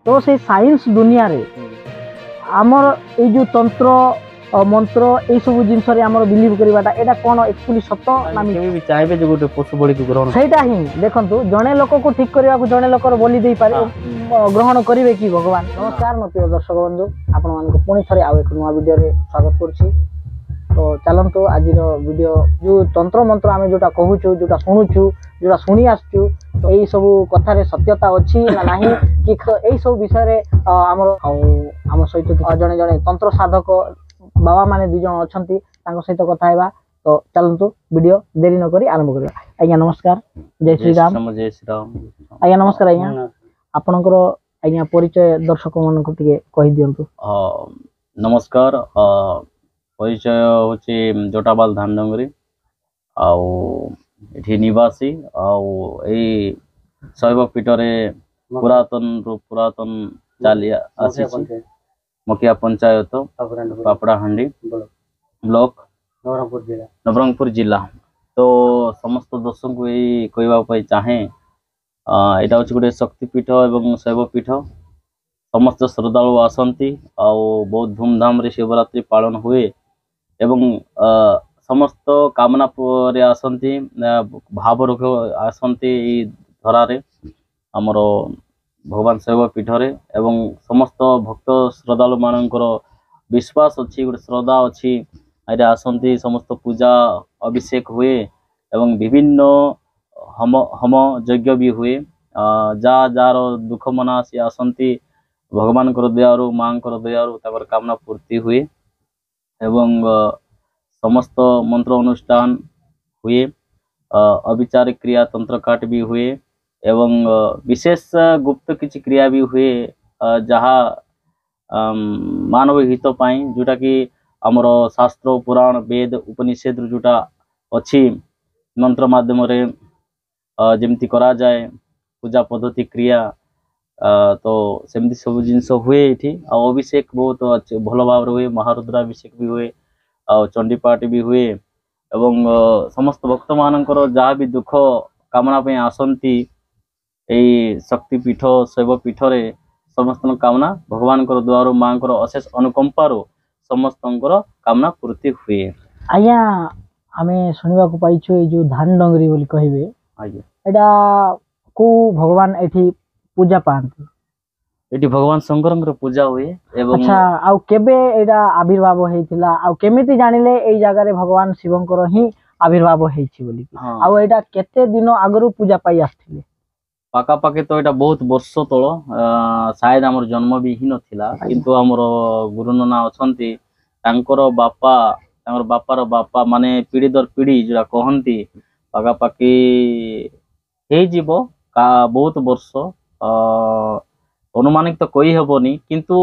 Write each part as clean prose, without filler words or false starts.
तो से साइंस दुनिया रे आमर ए जो तंत्र मंत्र ए सब जिनस रे आमर बिलीव करबाटा एटा कोन एक्चुअली सत ना केबे भी चाहबे जे गोटे पशु बलि को ग्रहण सेटा ही देखंतु जणे लोक को ठीक करबा को जणे लोकर बलि देई पारे ग्रहण करिवे कि भगवान। नमस्कार म प्रिय दर्शक बंधु आपण मान को पुणी थरे आ एक नुवा वीडियो रे स्वागत करछि। तो चलंतु आज वीडियो जो तंत्र मंत्र आमे जोटा कहूछु जोटा सुनुछु जोटा सुनी आसछु तो एई सब कथा रे सत्यता अछि ना नाही कि एई सब विषय रे हमर हम सहित जणे जणे तंत्र साधक बाबा माने दु जण अछंती तांको सहित कथा हेबा। तो चलंतु वीडियो देरी न करी आरंभ करबा। आज्ञा नमस्कार, जय श्री राम। जय श्री राम। आज्ञा नमस्कार। आज्ञा आपनकर आज्ञा परिचय दर्शक मन को टिके कहि दियंतु। नमस्कार, परिचय होची जोटाबाल धानडंगरी आउ एठी निवासी आउ एई शैव पीठरे पुरातन चाली आसी मकिया पंचायत पापड़ाहांडी ब्लॉक नवरंगपुर जिला। तो समस्त दर्शक को यही कहवाई चाहे यहाँ हूँ गोटे शक्तिपीठ एवं शैवपीठ समस्त श्रद्धालु आसती बहुत धूमधाम रे शिवरात्रि पालन हुए एवं समस्त कामना रे आसती भाव रख आसती धरारे आमर भगवान शैव पीठरे एवं समस्त भक्त श्रद्धालु मानकर विश्वास अच्छी गोटे श्रद्धा अच्छी आरे आसती समस्त पूजा अभिषेक हुए एवं विभिन्न होम यज्ञ भी हुए जा जार दुख मना सी आसती भगवान दयारु माँ दयारु ताकर कामना पूर्ति हुए एवं समस्त मंत्र अनुष्ठान हुए अभिचारिक क्रिया तंत्र काट भी हुए एवं विशेष गुप्त किसी क्रिया भी हुए जहाँ मानव हित पाई जोटा कि आमर शास्त्र पुराण वेद उपनिषद जोटा अच्छी मंत्र माध्यम जमती करा जाए पूजा पद्धति क्रिया तो सेमती सब जिनस हुए ये अभिषेक बहुत अच्छे भल भाव हुए महारुद्राभिषेक भी हुए चंडीपाठ भी हुए एवं समस्त भक्त मानकर जहाँ भी दुख कामना पे आसती यही शक्तिपीठ शैवपीठ रे समस्त कामना भगवान द्वार माँ अशेष अनुकंपार समस्त कामना पूर्ति हुए। आज्ञा आमे सुनिबा को पाइछु ए जो धान डंगरी बोली कहिबे आज्ञा एटा को भगवान एठी पूजा पांती एठी भगवान शंकर पूजा हुए एवं अच्छा आउ केबे एटा आविर्भाव हेतिला आउ केमिति जानिले ए जगह रे भगवान शिवंकर ही आविर्भाव हेछि बोली आउ एटा केते दिन आगरु पूजा पाई आस्थिले पाखापाखि तो यहाँ बहुत वर्ष तल शायद आमर जन्म भी ही नथिला किंतु आमर गुरुनना अच्छी बापा बापार बापा माने पीढ़ी दर पीढ़ी जोड़ा कहती पाखापाखि हो बहुत वर्ष अनुमानिक तो कही हेबनी किंतु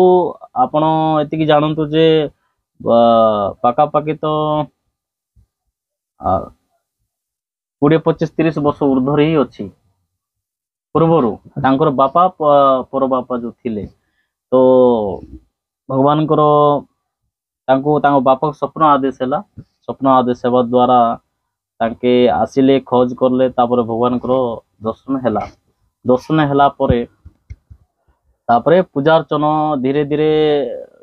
आपण एति जानतु जे पाखापाखि तो 20-25-30 वर्ष ऊर्धर ही अच्छी पूर्वरु तांकर बापा पर बापा जो थिले तो भगवान बापा स्वप्न आदेश है स्वप्न आदेश हेबा द्वारा तांके आसिले खोज करले तापर भगवान दर्शन हैला परे तापरे पूजा अर्चना धीरे धीरे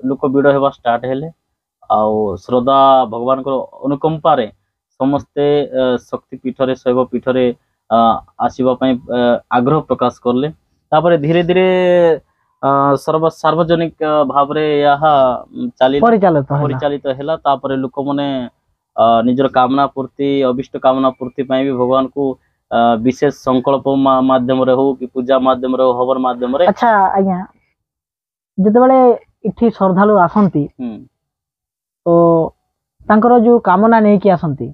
लोक विड़ हेबा स्टार्ट हेले आउ श्रद्धा भगवान अनुकंपारे समस्ते शक्तिपीठरे शैव पीठरे आसवा आग्रह प्रकाश करले तापरे धीरे धीरे सार्वजनिक भाव परिचालित हैला तापरे लोक माने निजर कामना पूर्ति अभिष्ट कामना पूर्ति भी भगवान को विशेष संकल्प माध्यम रे हो कि पूजा माध्यम रे हवन माध्यम रे। अच्छा आज्ञा जते बेले इठी श्रद्धालु आसंती तो तांकर जो कामना नै कि आसंती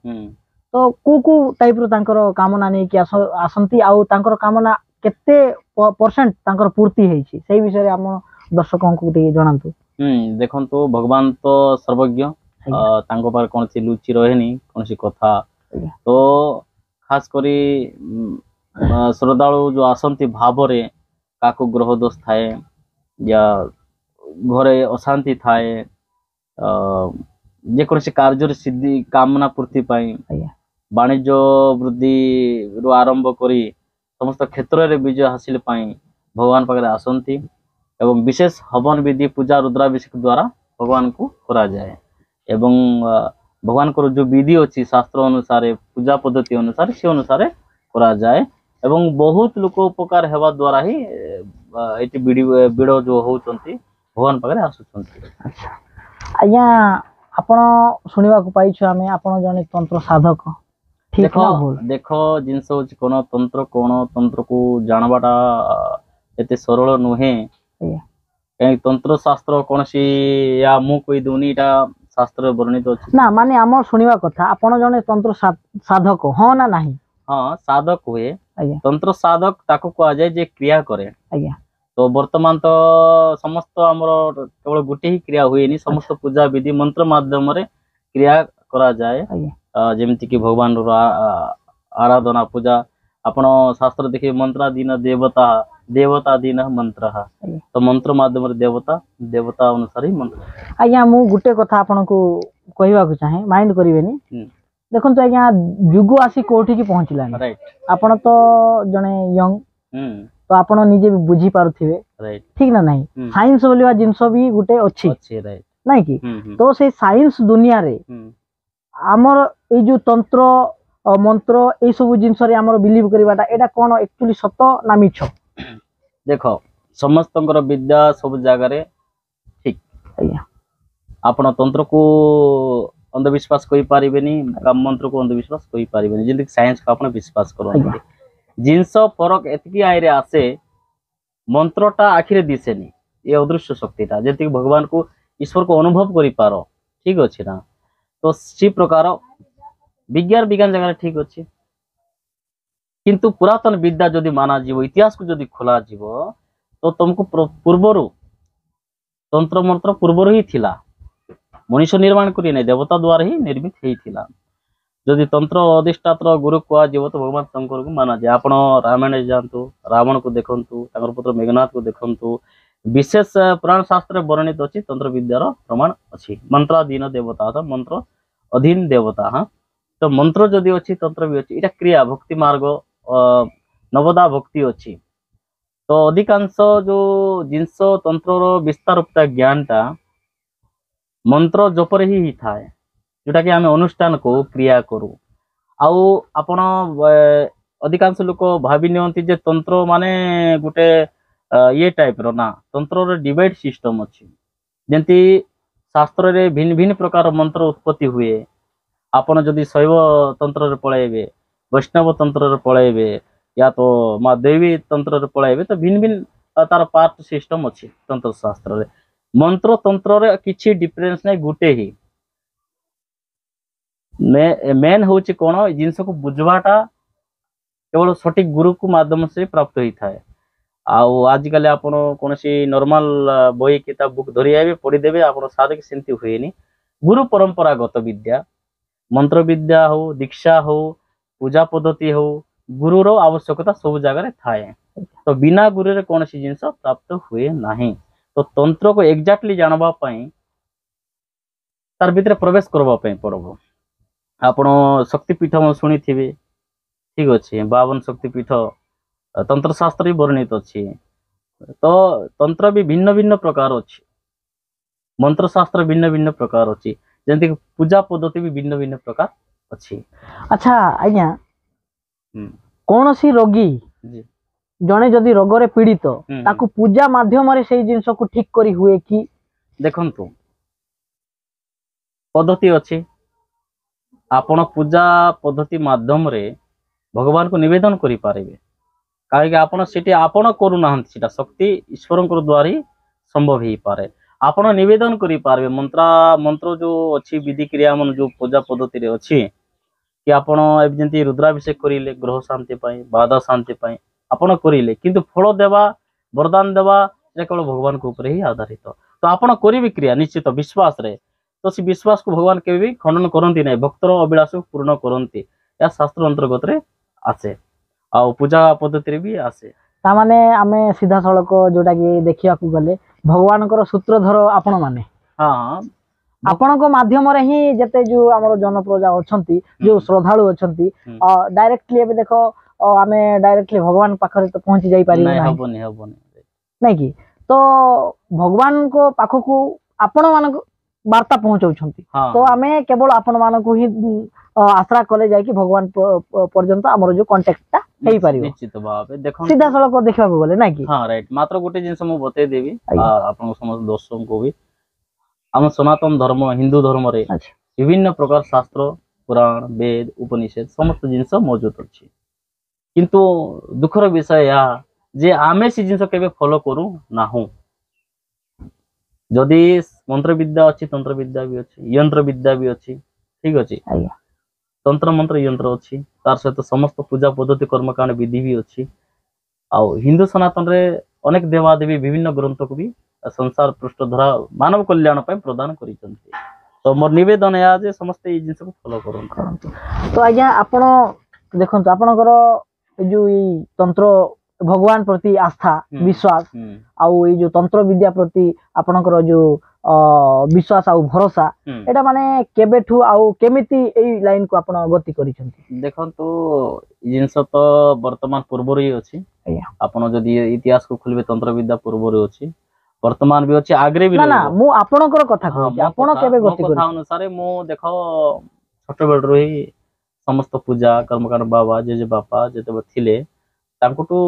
तो को टाइप रो तांकर कामना नै कि आसंती आउ तांकर कामना केते परसेंट तांकर पूर्ति हेछि सेही विषय रे हम दर्शकों को जणांतु। देखंतु भगवान तो सर्वज्ञ तांको पर कोन सी लुचि रहेनी कोन सी कथा तो खास करी श्रद्धालु जो आसंती भाव रे काको ग्रह दोष थाए या घरे अशांति थाए जे कोन सी कार्य सिद्धि कामना पूर्ति पाई वाणिज्य वृद्धि रु आरंभ करी समस्त क्षेत्र रे विजय हासिल पाई भगवान पाखे आसंती एवं विशेष हवन विधि पूजा रुद्राभिषेक द्वारा भगवान को करा जाए एवं भगवान को जो विधि अच्छी शास्त्र अनुसार पूजा पद्धति अनुसार से अनुसार करा जाए एवं बहुत लोक उपकार हेबा द्वारा ही ये भिड़ जो होती भगवान पाखे आसुंच। अच्छा आज्ञा आपण शुणा पाइछु आमे आपण जने तंत्र साधक ठीक देखो ना भूल देखो जिनस होची कोन तंत्र को जानवाटा एते सरल नुहे कहीं तंत्र शास्त्र कौन सी या मु कोई दूनी इटा शास्त्र वर्णित अछि ना माने आम शुणा कथा आपण जने तंत्र साधक हो ना नहीं हाँ साधक हुए आज्ञा तंत्र साधक ताको कहा जाए जे क्रिया करे आज्ञा तो वर्तमान तो समस्त आमर केवल गोटे ही क्रिया हुए समस्त पूजा विधि मंत्र माध्यम रे क्रिया करा जाए जेमति कि भगवान रो आराधना पूजा आपण शास्त्र देखिए मंत्राधीन देवता देवता दिन मंत्र तो मंत्र माध्यम रे देवता देवता अनुसार ही मंत्र। आज्ञा मु गुटे कथा आपण को कहबा को चाहे माइंड करिवेनी देखो तो आज्ञा जुग आसी कोठी की पहुंचलानी राइट आपण तो जने यंग तो आपण निजे भी बुझी पारुथिबे राइट ठीक ना नहीं साइंस बोलिवा जिंस भी गुटे अछि राइट नहीं कि तो से साइंस दुनिया रे हमर ए जो तंत्र मंत्र ए सब जिंस रे हमर बिलीव करबाटा एटा कोन एक्चुअली सत ना मिछ देखो समस्तंकर विद्या सब जगह रे ठीक आज्ञा आपण तंत्र को अंधविश्वास कोई पारिबेनी काम मंत्र को अंधविश्वास कोई पारिबेनी जेंति साइंस को आपण विश्वास करो जिनस फरक एतकी आइरे आसे मंत्रटा आखिरे दिसेनी ये अदृश्य शक्तिटा जेंति भगवान को ईश्वर को अनुभव करि पारो ठीक अछि ना तो सी प्रकार विज्ञान जगह ठीक अच्छे किंतु पुरातन विद्या जदि माना जीव इतिहास को जदि खोला जीव तो तुमको पूर्वर तंत्र मंत्र पूर्वर ही थिला मनुष्य निर्माण करी नहीं देवता द्वारा ही निर्मित ही थिला जदि तंत्र अधिष्ठात्र गुरु कह जीव तो भगवान शंकर को माना जाए आपण रामायण जातु रावण को देखंतु ताकर पुत्र मेघनाथ को देखंतु विशेष पुराण शास्त्र वर्णित अच्छी तंत्र विद्यार प्रमाण अच्छी मंत्राधीन देवता मंत्र अधीन देवता हाँ तो मंत्र जदि अच्छी तंत्र भी अच्छी इटा क्रिया भक्ति मार्ग नवदा भक्ति अच्छी तो अधिकांश जो जिनस तंत्र विस्तार ज्ञानटा मंत्र जपर ही थाए जोटा कि आम अनुष्ठान को क्रिया करू आउ आपण अधिकांश लोक भावी नियंती जे तंत्र माने गोटे ये टाइप रो ना तंत्र डिवाइड सिस्टम अच्छी जेंती शास्त्र रे भिन्न भिन्न प्रकार मंत्र उत्पत्ति हुए आपण जदि शैव तंत्र रे पळाइबे वैष्णव तंत्र रे पळाइबे या तो माँ देवी तंत्र रे पळाइबे तो भिन्न भिन्न तार पार्ट सिस्टम अच्छी तंत्र शास्त्र रे मंत्र तंत्र रे किछि डिफरेंस नै गुटे ही मेन होची कोन जिनस को बुझवाटा केवल सटीक गुरु को माध्यम से प्राप्त होई थाए आउ आजिकल आपण कोनसी नॉर्मल बही किताब बुक धरि आबे पढ़ी देबे आपण साधक सेंति हुएनी गुरु परंपरागत विद्या मंत्र विद्या हो दीक्षा हो पूजा पद्धति हो गुरुर आवश्यकता सब जगह थाए तो बिना गुरु रे कोनसी जिंस प्राप्त हुए नाही तो तंत्र को एग्जैक्टली जानबा पई तार भीतर प्रवेश करबा पई पड़बो आपण शक्तिपीठ म सुनिथिबे ठीक अच्छे 52 शक्तिपीठ तंत्र शास्त्र ही वर्णित अच्छी तो तंत्र भी भिन्न भिन्न प्रकार अच्छी मंत्र शास्त्र भिन्न भिन्न प्रकार अच्छी जंती पूजा पद्धति भी भिन्न भिन्न प्रकार अच्छी। अच्छा आज्ञा कौन सी रोगी जने जदि रोग रे पीड़ित ताकू पूजा माध्यम रे सेही जिंस को ठीक करी हुए कि देखंतु पद्धति अच्छी आपण पूजा पद्धति माध्यम रे भगवान को निवेदन करि पारिबे कहीं आपण सेठी आपण करू नाहंती सेटा शक्ति ईश्वर द्वारा ही संभव ही पारे आपण निवेदन करि पारबे मंत्र जो अच्छी विधि क्रिया मन जो पूजा पद्धति रे अच्छी कि आपण एजेंती रुद्राभिषेक करिले ग्रह शांति पाई बाधा शांति पाई आपण करिले किंतु फल देवा वरदान देवा केवल भगवान के ऊपर ही आधारित तो आपण करिबे क्रिया निश्चित विश्वास रे तो से विश्वास को भगवान के भी खंडन करती नहीं भक्तर अभिलाष को पूर्ण करती या शास्त्र अंतर्गत रे आसे आ पूजा पद्धति भी आसे ता माने आमे सीधा सड़क जोटा कि देखिया को गले भगवान को सूत्रधर आपण माने हाँ आपण को माध्यम रे ही जते जो हमर जनप्रजा अछंती जो श्रद्धालु अछंती डायरेक्टली एबे देखो आमे डायरेक्टली भगवान पाखरे तो पहुंची जाई पारी नहीं हबो नहीं नहीं कि तो भगवान को पाखकू आपण मान वार्ता पहुंचाउछंती हाँ तो आमे केवल आपण मान को ही आश्रा कले जाय कि भगवान पर्यंत हमर जो कांटेक्ट ता हेई परिबो निश्चित भाव देखो सीधा सड़क देखा गले ना कि हाँ राइट मात्र गोटे जिनस मु बतई देवी आज्ञा। आपन समस्त दर्शक को भी आम सनातन धर्म हिंदू धर्म रे अच्छा विभिन्न प्रकार शास्त्र पुराण वेद उपनिषद समस्त जिनस मौजूद अछि किंतु दुखर विषय या जे आमे से जिनस केबे फॉलो करू नाहु जदि मंत्र विद्या अच्छी तंत्र विद्या भी अच्छी यंत्र विद्या भी अच्छी ठीक अच्छी आज्ञा तंत्र मंत्र यंत्र अच्छी तार सहित समस्त पूजा पद्धति कर्मकांड विधि भी अच्छी आउ हिंदू सनातन रे अनेक देवादेवी विभिन्न ग्रंथ को भी संसार पृष्ठ धरा मानव कल्याण ପାଇଁ प्रदान करिसंती तो मोर निवेदन है जे समस्त ई जिंस को फॉलो करंतु तो आज्ञा आपण देखंतु आपणकर जो ई तंत्र भगवान प्रति आस्था विश्वास आउ ये जो तंत्र विद्या प्रति आपणकर जो विश्वास आउ भरोसा एटा माने केबेठू आउ केमिति एई लाइन को आपण गति करिसंती देखंतु जिंस तो वर्तमान पूर्व रे अछि आज्ञा आपण जदि इतिहास को खुलबे तंत्र विद्या पूर्व रे अछि वर्तमान भी अछि आगरे भी ना ना मु आपणकर कथा कहूची आपण केबे गति कथा अनुसार मु देखो छोट बेड रो ही समस्त पूजा कर्मकांड बाबा जे बापा जेते थिले तांकुटू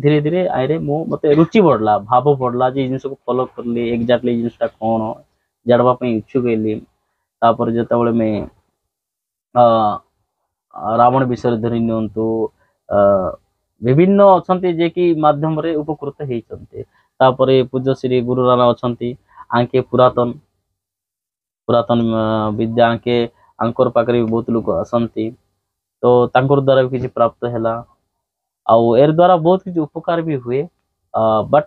धीरे धीरे आइरे मु मते रुचि बढ़ला भाव बढ़ला जे जिंस को फॉलो करली एग्जैक्टली जिंसटा कोन जाडबा पे इच्छुक हेली तापर जेतेबेले में रावण विषय धरि नियंतु विभिन्न अछंती जे कि माध्यम रे उपकृत हेचंती तापरे पूज्य श्री गुरु राणा अछंती आंके पुरातन पुरातन विद्या आंके आंकर पाकरे बहुत लोक असंती तो तांकर द्वारा भी किसी प्राप्त हैला आउ एर द्वारा बहुत किसी उपकार भी हुए बट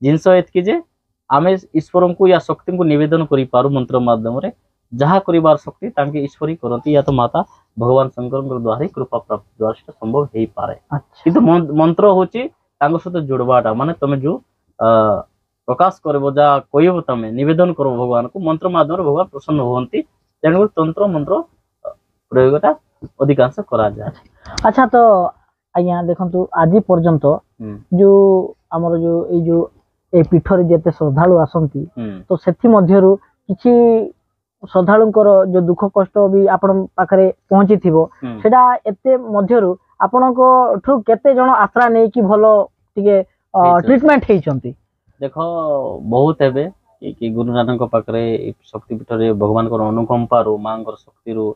जिनस एतकी जे आमे ईश्वर को या शक्ति को निवेदन करि पारु मंत्र माध्यम रे जहा करिवार शक्ति तांके ईश्वरी करती या तो माता भगवान शंकर द्वारा कृपा प्राप्त द्वारा संभव हेई पारे किंतु मंत्र होची तांको सहित जोड़बाटा माने तमे जो प्रकाश करबो जा कहबो तमे निवेदन करो भगवान को मंत्र माध्यम भगवान प्रसन्न होंती तेणु तंत्र मंत्र प्रयोगटा अधिकांश करा जाए अच्छा तो आज्ञा देखंतु आजि पर्यंत जो हमर जो ए जो ए पीठरे जेते श्रद्धालु आसंती तो सेथि मध्यरु किछि श्रद्धालुंकर जो दुख कष्ट भी आपण पाखरे पहुंची थिबो सेडा एते मध्यरु आपनको ठु केते जण आश्रा नै कि भलो टिके ट्रीटमेंट हेचंती देखो बहुत हेबे कि गुरु नानक पाखरे शक्ति पीठरे भगवान को अनुकंपा रो मांगर शक्ति रो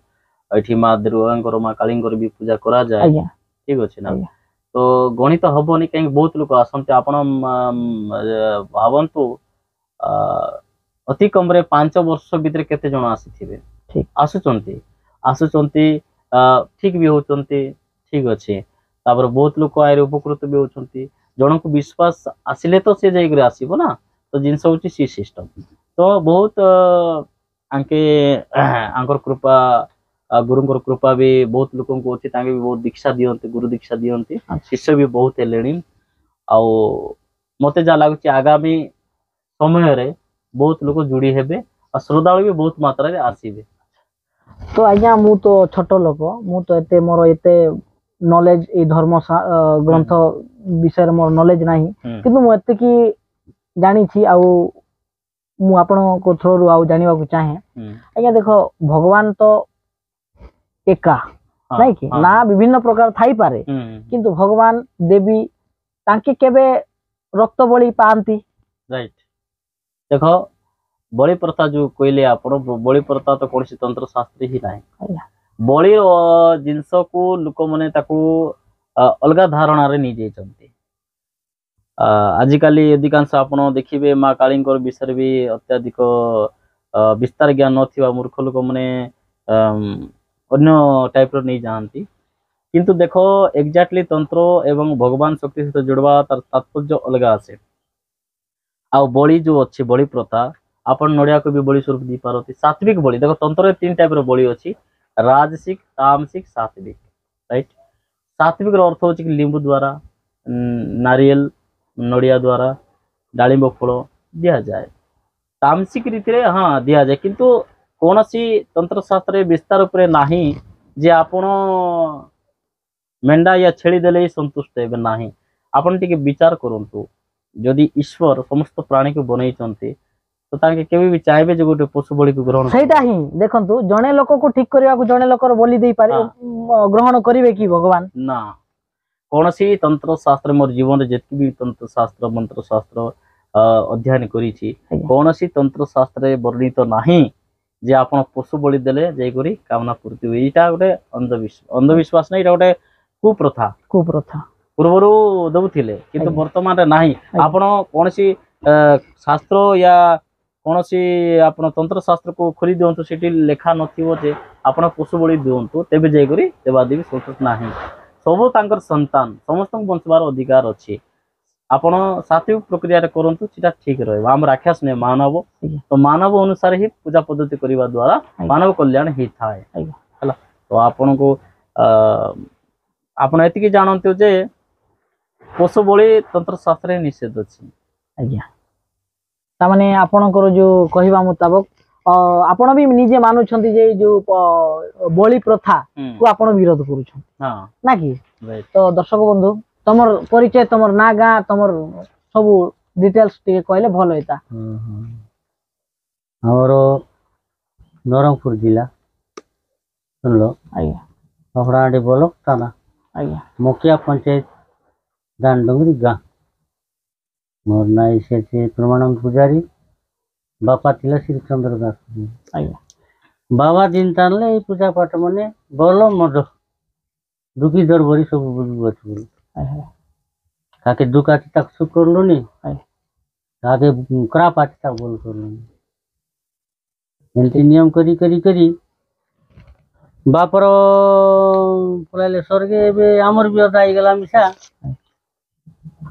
एठी मां दुर्गांकर मां कालींकर भी पूजा करा जाए आज्ञा ठीक अछि ना तो गणित हबोनी कहीं बहुत लोक आसंते आपण भावंतु अति कम रे 5 वर्ष भीतर केते जण आसीथिबे ठीक आसुचंती ठीक भी होचंती ठीक अछि तापर बहुत लोक आइरे उपकृत भी होचंती जण को विश्वास आसिले तो से जाई करे आसीबो ना तो जिंस होची सी सिस्टम तो बहुत आंके आंकर कृपा गुरुंकर कृपा भी बहुत लोक को अच्छी भी बहुत दीक्षा दियंती गुरु दीक्षा दियंती शिष्य भी बहुत हेलेनी आउ मते जा लागुची आगामी समय रे बहुत लोक जुड़ी हेबे और श्रद्धालु भी बहुत मात्रा रे आसीबे तो आज्ञा मु तो छोट लोक मु तो एते मोर एते नॉलेज ए धर्म ग्रंथ विषय रे मोर नॉलेज नाही किंतु मु एते की जानी छी आउ मु आपण को थ्रू रु आउ जानिबा को चाहे आज्ञा देखो भगवान तो एका नहीं कि ना विभिन्न प्रकार थाई पारे किंतु भगवान देवी तांके केबे रक्त बलि पांती राइट देखो बलि प्रथा जो कहले आपण बलि प्रथा तो कोनसी तंत्र शास्त्र ही नाही बलि जिंस को लोक माने ताको अलगा धारणा रे नि जेचंती आजिकाली अधिकांश आपण देखिबे मां कालींकर विषय भी अत्यधिक विस्तार ज्ञान नथिबा मूर्ख लोक माने अन्य टाइप रो नहीं जानती किंतु देखो एग्जैक्टली तंत्र एवं भगवान शक्ति सहित जोड़वा तार तात्पर्य अलग आसे आ बलि जो अच्छी बलि प्रथा आपण नड़िया को भी बलि स्वरूप दी पारती सात्विक बलि देखो तंत्र रे 3 टाइप रो बलि अछि राजसिक तामसिक सात्विक राइट सात्विक रो अर्थ होछि कि लींबू द्वारा नारियल नड़िया द्वारा डालिंब फल दिया जाए तामसिक रीति रे हां दिया जाए किंतु कौन सी तंत्र शास्त्र विस्तार उपरे नाही जे आपण मेंढा या छेली देले संतुष्ट हेबे नाही आपण टिके विचार करंतु ଯଦି ଈଶ୍ୱର ସମସ୍ତ ପ୍ରାଣୀକୁ ବନେଇଛନ୍ତି ତ ତାଙ୍କେ କେବେ ବି ଚାହିଁବେ ଯେ ଗୋଟେ ପଶୁ ବଳିକୁ ଗ୍ରହଣ ସେଇଟା ହିଁ ଦେଖନ୍ତୁ ଜଣେ ଲୋକକୁ ଠିକ କରିବାକୁ ଜଣେ ଲୋକର ବଳି ଦେଇପାରେ ଗ୍ରହଣ କରିବେ କି ଭଗବାନ? ନା କୌଣସି ତନ୍ତ୍ର ଶାସ୍ତ୍ର ମୋର ଜୀବନରେ ଯେତିକି ବି ତନ୍ତ୍ର ଶାସ୍ତ୍ର ମନ୍ତ୍ର ଶାସ୍ତ୍ର ଅଧ୍ୟୟନ କରିଛି କୌଣସି ତନ୍ତ୍ର ଶାସ୍ତ୍ରରେ ବର୍ଣ୍ଣିତ ନାହିଁ ଯେ ଆପଣ ପଶୁ ବଳି ଦେଲେ ଯାଇକରି କାମନା ପୂର୍ତ୍ତି ହୁଏ। ଏଇଟା ଗୋଟେ ଅନ୍ଧବିଶ୍ୱାସ ନାହିଁ, ଏଇଟା ଗୋଟେ କୁପ୍ରଥା ପୂର୍ବରୁ ଦଉଥିଲେ କିନ୍ତୁ ବର୍ତ୍ତମାନରେ ନାହିଁ। ଆପଣ କୌଣସି ଶାସ୍ତ୍ର ୟା କୌଣସି ଆପଣ ତନ୍ତ୍ର ଶାସ୍ତ୍ରକୁ ଖୋଲି ଦିଅନ୍ତୁ, ସେଠି ଲେଖା ନଥିବ ଯେ ଆପଣ ପଶୁ ବଳି ଦିଅନ୍ତୁ ତେବେ ଯାଇକରି ଦେବାଦେବୀ ସନ୍ତୁଷ୍ଟ ନାହିଁ। ସବୁ ତାଙ୍କର ସନ୍ତାନ, ସମସ୍ତଙ୍କୁ ବଞ୍ଚିବାର ଅଧିକାର ଅଛି। ଆପଣ ସାତ୍ଵିକ ପ୍ରକ୍ରିୟାରେ କରନ୍ତୁ, ସେଟା ଠିକ ରହିବ। ଆମ ରାକ୍ଷସ ନୁହେଁ ମାନବ, ତ ମାନବ ଅନୁସାରେ ହିଁ ପୂଜା ପଦ୍ଧତି କରିବା ଦ୍ୱାରା ମାନବ କଲ୍ୟାଣ ହେଇଥାଏ ହେଲା। ତ ଆପଣଙ୍କୁ ଆପଣ ଏତିକି ଜାଣନ୍ତୁ ଯେ ପଶୁ ବଳି ତନ୍ତ୍ର ଶାସ୍ତ୍ରରେ ନିଷେଧ ଅଛି। ଆଜ୍ଞା, ତାମାନେ ଆପଣଙ୍କର ଯୋଉ କହିବା ମୁତାବକ ଆପଣ ବି ନିଜେ ମାନୁଛନ୍ତି ଯେ ଯୋଉ ବଳି ପ୍ରଥା କୁ ଆପଣ ବିରୋଧ କରୁଛନ୍ତି ନା କି? ତ ଦର୍ଶକ ବନ୍ଧୁ ତମର ପରିଚୟ, ତମର ନା ଗାଁ, ତମର ସବୁ ଡିଟେଲ୍ସ ଟିକେ କହିଲେ ଭଲ ହେଇତା। ଆମର ନରଙ୍ଗପୁର ଜିଲ୍ଲା ଶୁଣିଲ ଆଜ୍ଞା, ଅପରାହାଣ୍ଡି ବ୍ଲକ ଥାନା ଆଜ୍ଞା, ମୁଖିଆ ପଞ୍ଚାୟତ ଦାଣ୍ଡଙ୍ଗରି ଗାଁ। ମୋର ନାଁ ସେ ପ୍ରମାନନ୍ଦ ପୂଜାରୀ, ବାପା ଥିଲା ଶ୍ରୀଚନ୍ଦ୍ର ଦାସ। ଆଜ୍ଞା, ବାବା ଦିନ ତାଣଲେ ଏଇ ପୂଜା ପାଠ ମାନେ ଭଲ ମଦ ଦୁଃଖୀ ଦରବରି ସବୁ ଅଛି। କାକେ ଦୁଃଖ ଅଛି ତାକୁ ସୁଖ କରଲୁନି, କାକେ ଖରାପ ଅଛି ତାକୁ ଭଲ କରଲୁନି। ଏମିତି ନିୟମ କରି କରି କରି ବାପର ପଳାଇଲେ ସ୍ୱର୍ଗେ। ଏବେ ଆମର ବି ଅଧା ହେଇଗଲା ମିଶା।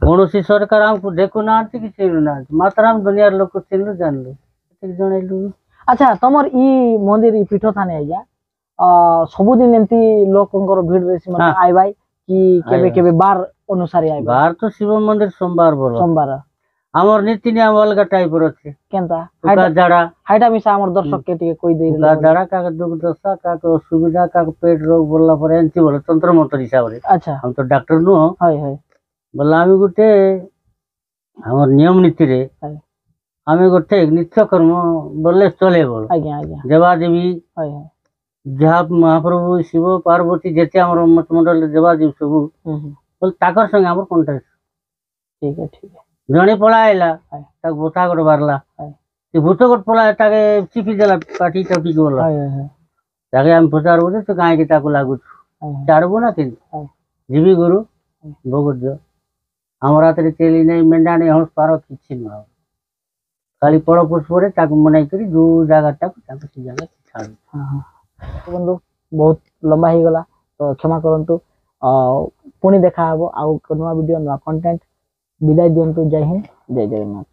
କୌଣସି ସରକାର ଆମକୁ ଦେଖୁନାହାନ୍ତି କି ଚିହ୍ନୁନାହାନ୍ତି, ମାତ୍ର ଆମେ ଦୁନିଆର ଲୋକ ଚିହ୍ନୁ ଜାଣିଲୁ ଏତିକି ଜଣେଇଲୁ। ଆଚ୍ଛା, ତମର ଇ ମନ୍ଦିର ଇ ପୀଠ ଥାନେ ଆଜ୍ଞା ସବୁଦିନ ଏମିତି ଲୋକଙ୍କର ଭିଡରେ ସେମାନେ ଆଇବାଇ କି କେବେ କେବେ ବାର ଅନୁସାରେ ଆଇବା? ବାର ତ ଶିବ ମନ୍ଦିର ସୋମବାର ବୋଲ, ସୋମବାର ଆମର ନୀତି ନିୟମ ଅଲଗା ଟାଇପର ଅଛି। କେନ୍ତା ଝାଡା ହାଇଟା ମିଶା ଆମର ଦର୍ଶକ କେ ଟିକେ କହିଦେଇ ଝାଡା, କାହାକୁ ଦୁଃଖ ଦଶା, କାହାକୁ ଅସୁବିଧା, କାହାକୁ ପେଟ ରୋଗ ବୋଲଲା ପରେ ଏମିତି ବୋଲ ତନ୍ତ୍ର ମନ୍ତ୍ର ହିସାବରେ। ଆଚ୍ଛା, ଆମେ ତ ଡାକ୍ତର ନୁହଁ ବୋଲେ ଆମେ ଗୋଟେ ଆମର ନିୟମ ନୀତିରେ ଆମେ ଗୋଟେ ନିତ୍ୟ କର୍ମ ବୋଲେ ଚଲେ ବୋଲ। ଆଜ୍ଞା, ଆଜ୍ଞା, ଦେବାଦେବୀ ଯାହା ମହାପ୍ରଭୁ ଶିବ ପାର୍ବତୀ ଯେତେ ଆମର ମଣ୍ଡଳରେ ଦେବାଦେବୀ ସବୁ ବୋଲେ ତାଙ୍କର ସଙ୍ଗେ ଆମର କଣ୍ଟାକ୍ଟ। ଠିକ ଠିକ। ଜଣେ ପଳା ଆଇଲା ତାକୁ ଭୂତା ଗୋଟେ ବାହାରିଲା, ସେ ଭୂତ ଗୋଟେ ପଳା ତାକେ ଚିପି ଦେଲା ପାଟି ଚାପିକି ଗଲା, ତାକେ ଆମେ ପଚାରବୁ ଯେ ତୁ କାହିଁକି ତାକୁ ଲାଗୁଛୁ, ଛାଡବୁ ନା କେମିତି? ଯିବି ଗୁରୁ ଭୋଗ ଦିଅ। ଆମର ହାତରେ ତେଲି ନାହିଁ, ମେଣ୍ଢା ନାହିଁ, ହଂସ ପାର କିଛି ନୁହଁ। ଖାଲି ପଳ ପୁଷ୍ପରେ ତାକୁ ମନେଇକରି ଯୋଉ ଜାଗାଟାକୁ ତାକୁ ସେ ଜାଗା ଛାଡୁ। ବନ୍ଧୁ ବହୁତ ଲମ୍ବା ହେଇଗଲା ତ କ୍ଷମା କରନ୍ତୁ, ପୁଣି ଦେଖା ହବ ଆଉ ନୂଆ ଭିଡିଓ ନୂଆ କଣ୍ଟେଣ୍ଟ। ବିଦାୟ ଦିଅନ୍ତୁ, ଜୟ ହିନ୍ଦ, ଜୟ ଜଗନ୍ନାଥ।